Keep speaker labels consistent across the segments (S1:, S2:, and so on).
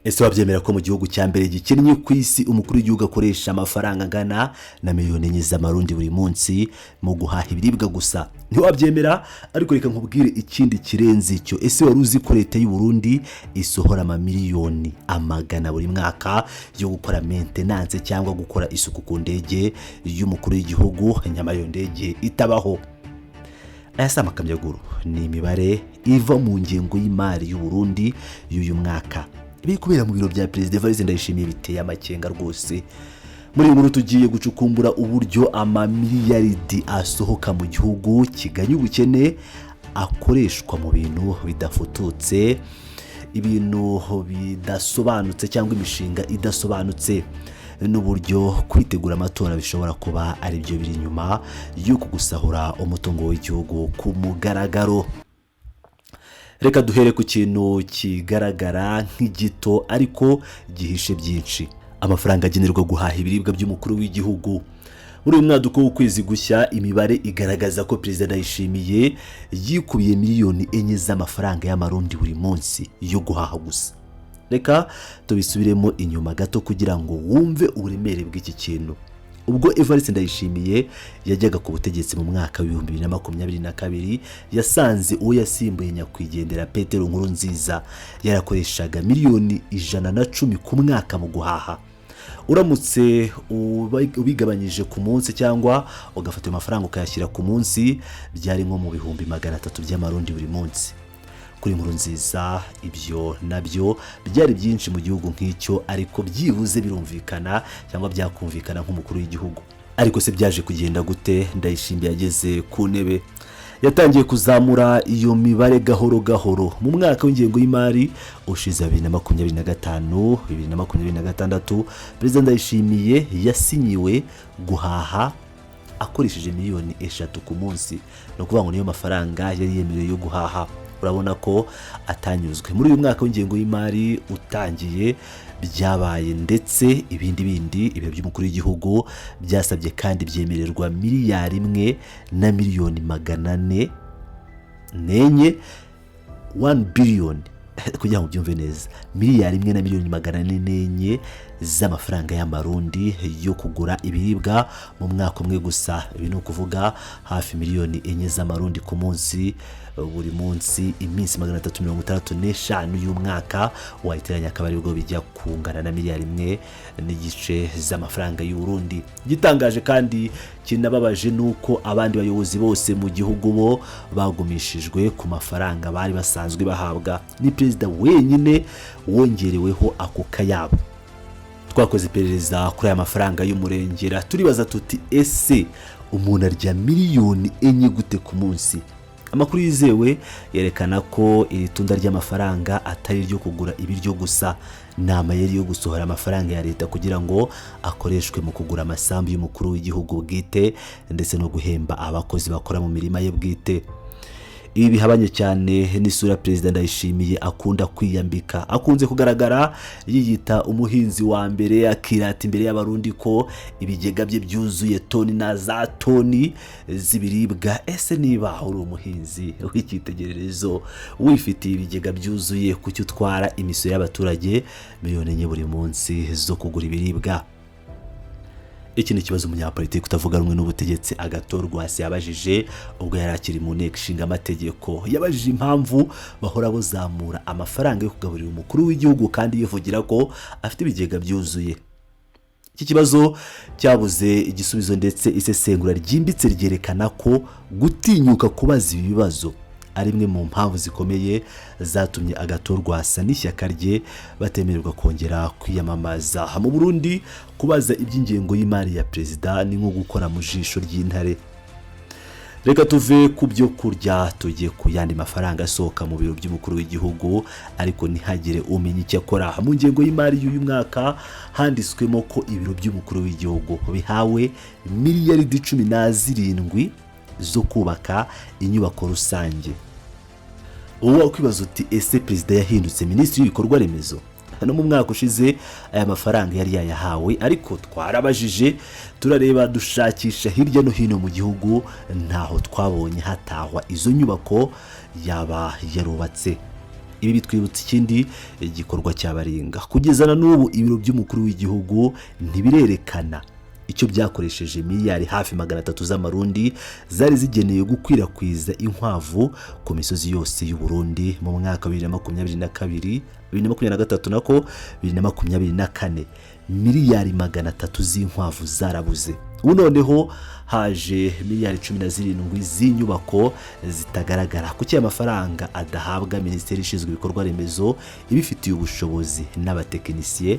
S1: Ese wabyemera ko mu gihugu cya mbere gikennye ku isi umukuru w'igihugu akoresha amafaranga angana na miliyoni enye z'amarundi buri munsi mu guhaha ibiribwa gusa? Ntiwabyemera, ariko reka nkubwire ikindi kirenze icyo. Ese wari uzi ko leta y'u Burundi isohora amamiliyoni amagana buri mwaka yo gukora maintenance cyangwa gukora isuku ku ndege y'umukuru w'igihugu, nyamara iyo ndege itabaho? Aya si amakamyaguru, ni imibare iva mu ngengo y'imari y'u Burundi y'uyu mwaka. Ibi kubera mu biro bya Perezida Evariste Ndayishimiye biteye amakenga rwose. Muri iyi nkuru tugiye gucukumbura uburyo amamiliyaridi asohoka mu gihugu kiganye ubukene akoreshwa mu bintu bidafututse, ibintu bidasobanutse cyangwa imishinga idasobanutse, n'uburyo kwitegura amatora bishobora kuba ari byo biri inyuma y'uko gusahura umutungo w'igihugu ku mugaragaro. Reka duhere ku kintu kigaragara nk'igito ariko gihishe byinshi: amafaranga agenerwa guhaha ibiribwa by'umukuru w'igihugu. Muri uyu mwaduko w'ukwezi gushya, imibare igaragaza ko Perezida Ndayishimiye yikubiye miliyoni enye z'amafaranga y'amarundi buri munsi yo guhaha gusa. Reka tubisubiremo inyuma gato kugira ngo wumve uburemere bw'iki kintu. Ubwo Evariste Ndayishimiye yajyaga ku butegetsi mu mwaka wa 2022, yasanze uwo yasimbuye nyakwigendera Petero Nkurunziza yarakoreshaga miliyoni 110 ku mwaka mu guhaha. Uramutse ubigabanyije ku munsi cyangwa ugafata amafaranga ukayashyira ku munsi, byari nko mu bihumbi 300 by'amarundi buri munsi. Kuri Nkurunziza ibyo nabyo byari byinshi mu gihugu nk'icyo, ariko byibuze birumvikana cyangwa byakumvikana nk'umukuru w'igihugu. Ariko se byaje kugenda gute? Ndayishimiye yageze ku ntebe, yatangiye kuzamura iyo mibare gahoro gahoro. Mu mwaka w'ingengo y'imari ushize 2025-2026, Perezida Ndayishimiye yasinyiwe guhaha akoresheje miliyoni 3 ku munsi. No kuvuga ngo niyo mafaranga yari yemerewe yo guhaha. Urabona ko atanyuzwe. Muri uyu mwaka w'ingengo y'imari utangiye, byabaye ndetse ibindi ibihe by'umukuru w'igihugu byasabye kandi byemererwa miliyari 1 na miliyoni 404 1 billion kugira ngo byumve neza, miliyari 1 na miliyoni 404 z'amafaranga y'amarundi yo kugura ibiribwa mu mwaka umwe gusa. Ibi ni ukuvuga hafi miliyoni 4 z'amarundi ku munsi buri munsi. Iminsi 365 y'umwaka wahiteranya akaba aribwo bijya kungana na miliyari 1 n'igice z'amafaranga y'u Burundi. Gitangaje kandi kinababaje nuko abandi bayobozi bose mu gihugu bo bagumishijwe ku mafaranga bari basanzwe bahabwa. Ni Perezida wenyine wongereweho ako kayabo. Twakoze iperereza kuri aya mafaranga y'umurengera, turibaza tuti ese umuntu arya miliyoni 4 gute ku munsi? Amakuru yizewe yerekana ko iri tunda ry'amafaranga atari ryo kugura ibiryo gusa. Nama yari yo gusohora amafaranga ya leta kugira ngo akoreshwe mu kugura amasambu y'umukuru w'igihugu bwite ndetse no guhemba abakozi bakora mu mirima ye bwite. Ibi bihabanye cyane n'isura Perezida Ndayishimiye akunda kwiyambika. Akunze kugaragara yiyita umuhinzi wa mbere, akirata imbere y'abarundi ko ibigega bye byuzuye toni na za toni z'ibiribwa. Ese niba uri umuhinzi w'icyitegererezo wifitiye ibigega byuzuye, kuki utwara imisoro y'abaturage miliyoni 4 buri munsi zo kugura ibiribwa? Iki ni ikibazo umunyapolitiki utavuga rumwe n'ubutegetsi Agathon Rwasa yabajije ubwo yari akiri mu nteko ishinga amategeko. Yabajije impamvu bahora bozamura amafaranga yo kugaburira umukuru w'igihugu kandi yivugira ko afite ibigega byuzuye. Iki kibazo cyabuze igisubizo, ndetse isesengura ryimbitse ryerekana ko gutinyuka kubaza ibi bibazo ari imwe mu mpamvu zikomeye zatumye Agathon Rwasa n'ishyaka rye batemererwa kongera kwiyamamaza mu Burundi. Kubaza iby'ingengo y'imari ya Perezida ni nko gukora mu jisho ry'intare. Reka tuve ku byo kurya tujye ku yandi mafaranga asohoka mu biro by'umukuru w'igihugu, ariko ntihagire umenya icyo akora. Mu ngengo y'imari y'uyu mwaka handitswemo ko ibiro by'umukuru w'igihugu bihawe miliyaridi 17 zo kubaka inyubako rusange. Uwo ukwibaza uti ese Perezida yahindutse minisitiri w'ibikorwa remezo? No mu mwaka ushize aya mafaranga yari yayahawe, ariko twarabajije turareba dushakisha hirya no hino mu gihugu, ntaho twabonye hatahwa izo nyubako yaba yarubatse. Ibi bitwibutsa ikindi igikorwa cyabaringa. Kugeza na n'ubu ibiro by'umukuru w'igihugu ntibirerekana icyo byakoresheje miliyari hafi 300 z'amarundi zari zigeneye gukwirakwiza inkwavu ku misozi yose y'u Burundi mu mwaka wa 2022, 2023 nako 2024. Miliyari 300 z'inkwavu zarabuze. Ubu noneho haje miliyari 17 z'inyubako zitagaragara. Kuki amafaranga adahabwa Minisiteri ishinzwe ibikorwa remezo ibifitiye ubushobozi n'abatekinisiye?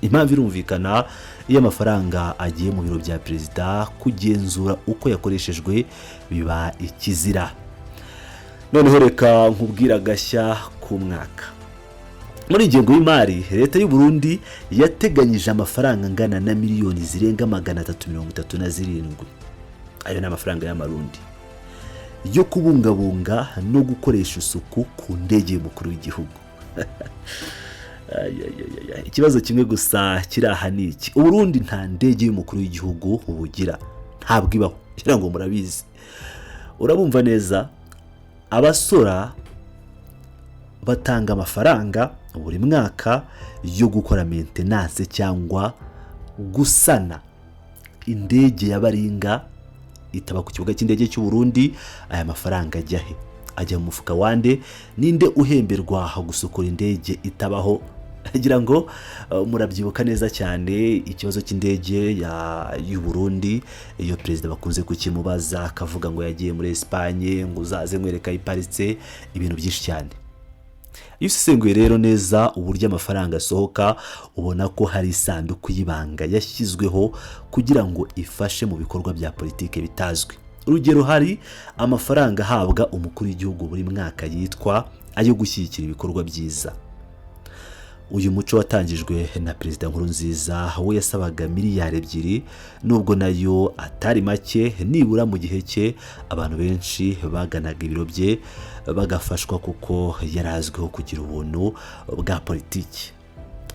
S1: Impamvu irumvikana, iyo amafaranga agiye mu biro bya perezida kugenzura uko yakoreshejwe biba ikizira. Noneho reka nkubwira gashya ku mwaka. Muri ingengo y'imari leta y'u Burundi yateganyije amafaranga angana na miliyoni zirenga 337. Ayo ni amafaranga y'amarundi yo kubungabunga no gukoresha isuku ku ndege y'umukuru w'igihugu. Ikibazo kimwe gusa kiri aha ni iki: u Burundi nta ndege y'umukuru w'igihugu ubugira, ntabwo ibaho. Kugira ngo murabizi, urabumva neza, abasora batanga amafaranga buri mwaka yo gukora maintenance cyangwa gusana indege y'abaringa itaba ku kibuga cy'indege cy'u Burundi. Aya mafaranga ajya he? Ajya mu mufuka wande? Ninde uhemberwa gusukura indege itabaho? Agira ngo murabyibuka neza cyane ikibazo cy'indege y'u Burundi, iyo perezida bakunze kukimubaza akavuga ngo yagiye muri Espagne, ngo uzaze mwereka iparitse, ibintu byinshi cyane. Iyo usesenguye rero neza uburyo amafaranga asohoka, ubona ko hari isanduku y'ibanga yashyizweho kugira ngo ifashe mu bikorwa bya politike bitazwi. Urugero, hari amafaranga ahabwa umukuru w'igihugu buri mwaka yitwa ayo gushyigikira ibikorwa byiza. Uyu muco watangijwe na Perezida Nkurunziza, we yasabaga miliyari 2, nubwo nayo atari make. Nibura mu gihe cye abantu benshi baganaga ibiro bye bagafashwa kuko yarazwiho kugira ubuntu bwa politiki.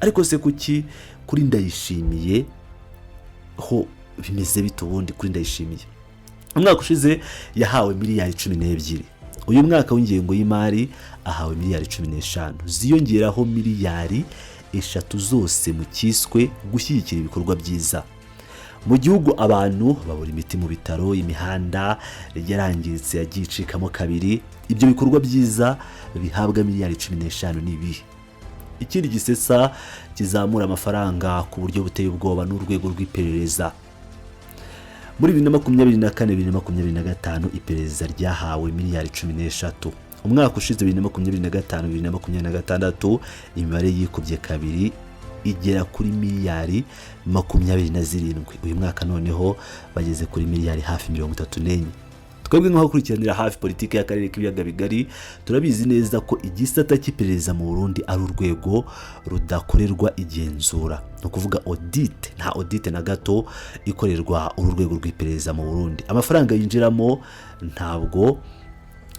S1: Ariko se kuki kuri Ndayishimiye ho bimeze bite? Ubundi kuri Ndayishimiye umwaka ushize yahawe miliyari 12. Uyu mwaka w'ingengo y'imari ahawe miliyari 15, ziyongeraho miliyari 3 zose mu kiswe gushyigikira ibikorwa byiza. Mu gihugu abantu babura imiti mu bitaro, imihanda yarangiritse yagiye icikamo kabiri. Ibyo bikorwa byiza bihabwa miliyari 15 n'ibihe. Ikindi gisesa kizamura amafaranga ku buryo buteye ubwoba n'urwego rw'iperereza. Muri 2024-2025 iperereza ryahawe miliyari 13. Umwaka ushize 2025-2026 imibare yikubye kabiri igera kuri miliyari 27. Uyu mwaka noneho bageze kuri miliyari hafi 34. Twebwe nko kurikiranira hafi politiki y'akarere k'ibiyaga bigari, turabizi neza ko igisata cy'iperereza mu Burundi ari urwego rudakorerwa igenzura, no kuvuga audit. Nta audit na gato ikorerwa urwego rw'iperereza mu Burundi. Amafaranga yinjiramo ntabwo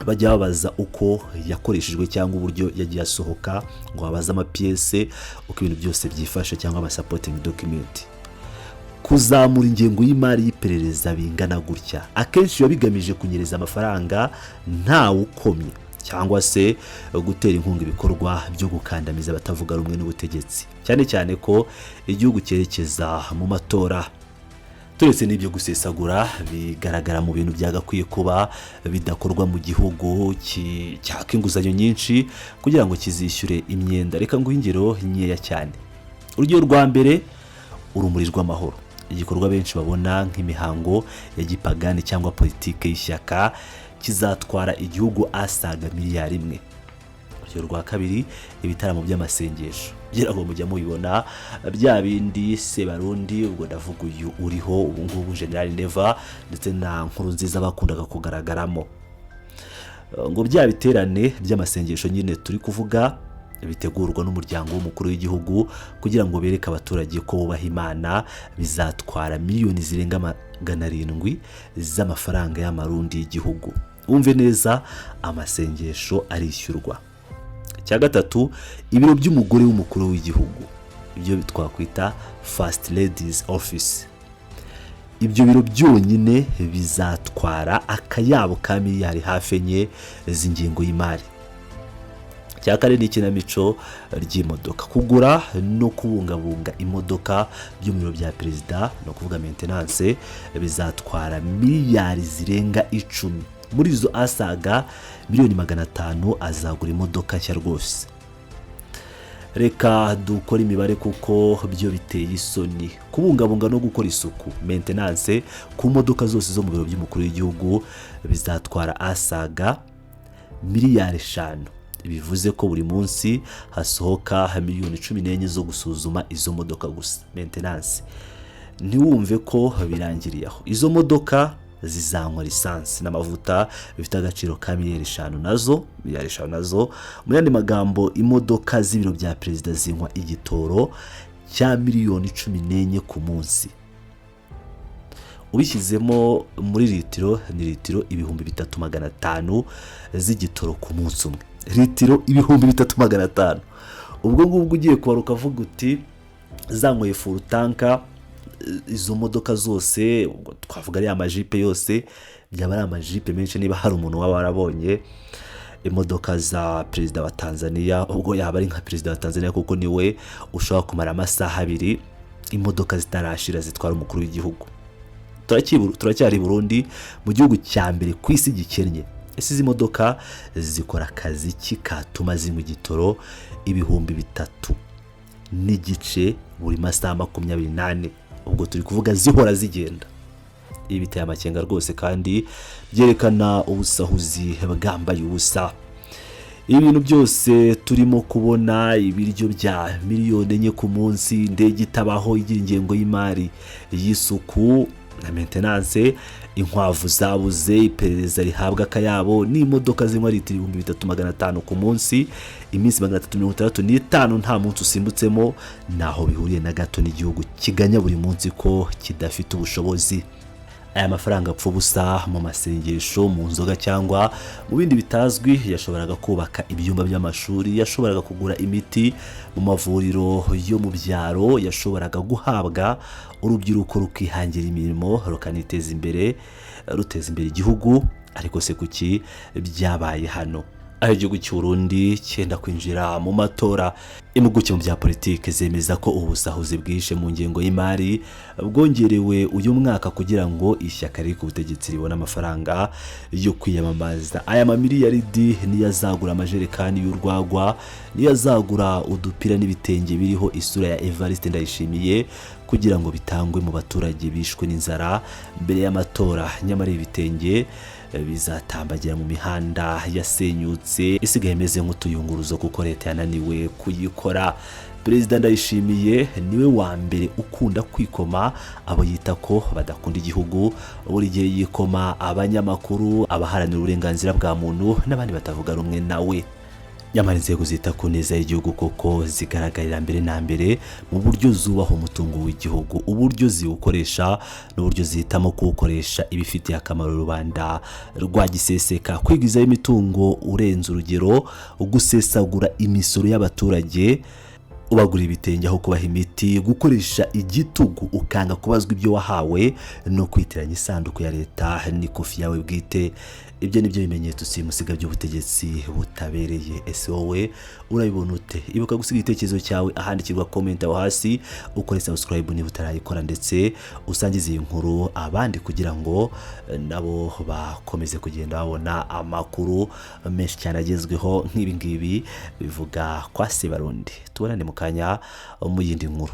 S1: bajya babaza uko yakoreshejwe cyangwa uburyo yagiye asohoka, ngo babaze amapiese uko ibintu byose byifashe cyangwa ama supporting document. Kuzamura ingengo y'imari y'iperereza bingana gutya akenshi biba bigamije kunyereza amafaranga nta ukomye cyangwa se gutera inkunga ibikorwa byo gukandamiza abatavuga rumwe n'ubutegetsi, cyane cyane ko igihugu cyerekeza mu matora. Turetse n'ibyo gusesagura bigaragara mu bintu byagakwiye kuba bidakorwa mu gihugu cyaka inguzanyo nyinshi kugira ngo kizishyure imyenda. Reka nguhe ingero nkeya cyane. Urugero rwa mbere, urumuri rw'amahoro, igikorwa benshi babona nk'imihango ya gipagani cyangwa politike y'ishyaka, kizatwara igihugu asaga miliyari 1. Urugero rwa kabiri, ibitaramo by'amasengesho, kugira ngo mujya mubibona bya bindi Sebarundi, ubwo ndavuga uyu uriho ubu ngubu General Neva ndetse na Nkurunziza bakundaga kugaragaramo, ngo bya biterane by'amasengesho nyine turi kuvuga bitegurwa n'umuryango w'umukuru w'igihugu kugira ngo bereke abaturage ko bubaha Imana, bizatwara miliyoni zirenga 700 z'amafaranga y'amarundi y'igihugu. Umve neza, amasengesho arishyurwa. Cya gatatu, ibiro by'umugore w'umukuru w'igihugu, ibyo twakwita First Lady's Office. Ibyo biro byonyine bizatwara akayabo ka miliyari hafi 4 z'ingengo y'imari. cya kane ni ikinamico ry'imodoka. Kugura no kubungabunga imodoka byo mu biro bya perezida no kuvuga maintenance bizatwara miliyari zirenga 10. Muri izo asaga miliyoni 500 azagura imodoka nshya rwose. Reka dukora imibare kuko byo biteye isoni. Kubungabunga no gukora isuku maintenance ku modoka zose zo mu biro by'umukuru w'igihugu bizatwara asaga miliyari 5. Bivuze ko buri munsi hasohoka miliyoni 14 zo gusuzuma izo modoka gusa maintenance. Ntiwumve ko birangiriye aho. Izo modoka zizanywa lisansi n'amavuta bifite agaciro ka miliyari 5 nazo. Mu yandi magambo, imodoka z'ibiro bya perezida zinywa igitoro cya miliyoni 14 ku munsi. Ubishyizemo muri litiro ni litiro 3500 z'igitoro ku munsi umwe. Litiro 3500. Ubwo ngubwo ugiye kubara ukavuga uti zanyweye full tanka izo modoka zose, twavuga ari amajipe yose, byaba ari amajipe menshi. Niba hari umuntu waba warabonye imodoka za perezida wa Tanzania, ubwo yaba ari nka perezida wa Tanzania kuko niwe ushobora kumara amasaha 2 imodoka zitarashira zitwara umukuru w'igihugu. Turacyari Burundi mu gihugu cya mbere ku isi gikennye. Ese izi modoka zikora akazi katuma zinywa igitoro 3000 n'igice buri masaha 28. Ubwo turi kuvuga zihora zigenda. Ibi biteye amakenga rwose kandi byerekana ubusahuzi bwambaye ubusa. Ibintu byose turimo kubona, ibiryo bya miliyoni 4 ku munsi, ndege itabaho, ingengo y'imari y'isuku na maintenance, inkwavu zabuze, iperereza rihabwa akayabo, n'imodoka zinywa litiro 3500 ku munsi, iminsi 365 nta munsi usimbutsemo, naho bihuriye na gato n'igihugu kiganya buri munsi ko kidafite ubushobozi. Aya mafaranga apfa ubusa mu masengesho, mu nzoga cyangwa mu bindi bitazwi. Yashoboraga kubaka ibyumba by'amashuri, yashoboraga kugura imiti mu mavuriro yo mu byaro, yashoboraga guhabwa urubyiruko rukihangira imirimo rukaniteza imbere, ruteza imbere igihugu. Ariko se kuki byabaye hano? Aho igihugu cy'u Burundi cyenda kwinjira mu matora, impuguke mu bya politike zemeza ko ubusahuzi bwishe mu ngengo y'imari bwongerewe uyu mwaka kugira ngo ishyaka riri ku butegetsi ribone amafaranga yo kwiyamamaza. Aya mamiliyaridi niyo azagura amajerekani y'urwagwa, niyo azagura udupira n'ibitenge biriho isura ya Evariste Ndayishimiye kugira ngo bitangwe mu baturage bishwe n'inzara mbere y'amatora. Nyamara ibitenge bizatambagira mu mihanda yasenyutse isigaye imeze nk'utuyunguruzo kuko leta yananiwe kuyikora. Perezida Ndayishimiye niwe wa mbere ukunda kwikoma abo yita ko badakunda igihugu. Buri gihe yikoma abanyamakuru, abaharanira uburenganzira bwa muntu n'abandi batavuga rumwe nawe. Nyamara inzego zita ku neza y'igihugu koko zigaragarira mbere na mbere mu buryo zubaho umutungo w'igihugu, uburyo ziwukoresha n'uburyo zihitamo kuwukoresha ibifitiye akamaro rubanda rwa giseseka. Kwigizaho imitungo urenze urugero, gusesagura imisoro y'abaturage, ubagura ibitenge aho kubaha imiti, gukoresha igitugu ukanga kubazwa ibyo wahawe, no kwitiranya isanduku ya leta n'ikofi yawe bwite. Ibyo nibyo bimenyetso simusiga by'ubutegetsi butabereye. Ese wowe urabibona ute? Ibuka gusiga igitekerezo cyawe ahandikirwa comment aho hasi, ukore subscribe niba utarayikora, ndetse usangize iyi nkuru abandi kugira ngo nabo bakomeze kugenda babona amakuru menshi cyane agezweho nk'ibi ngibi bivuga kwa Sebarundi. Tubonane mu kanya mu yindi nkuru.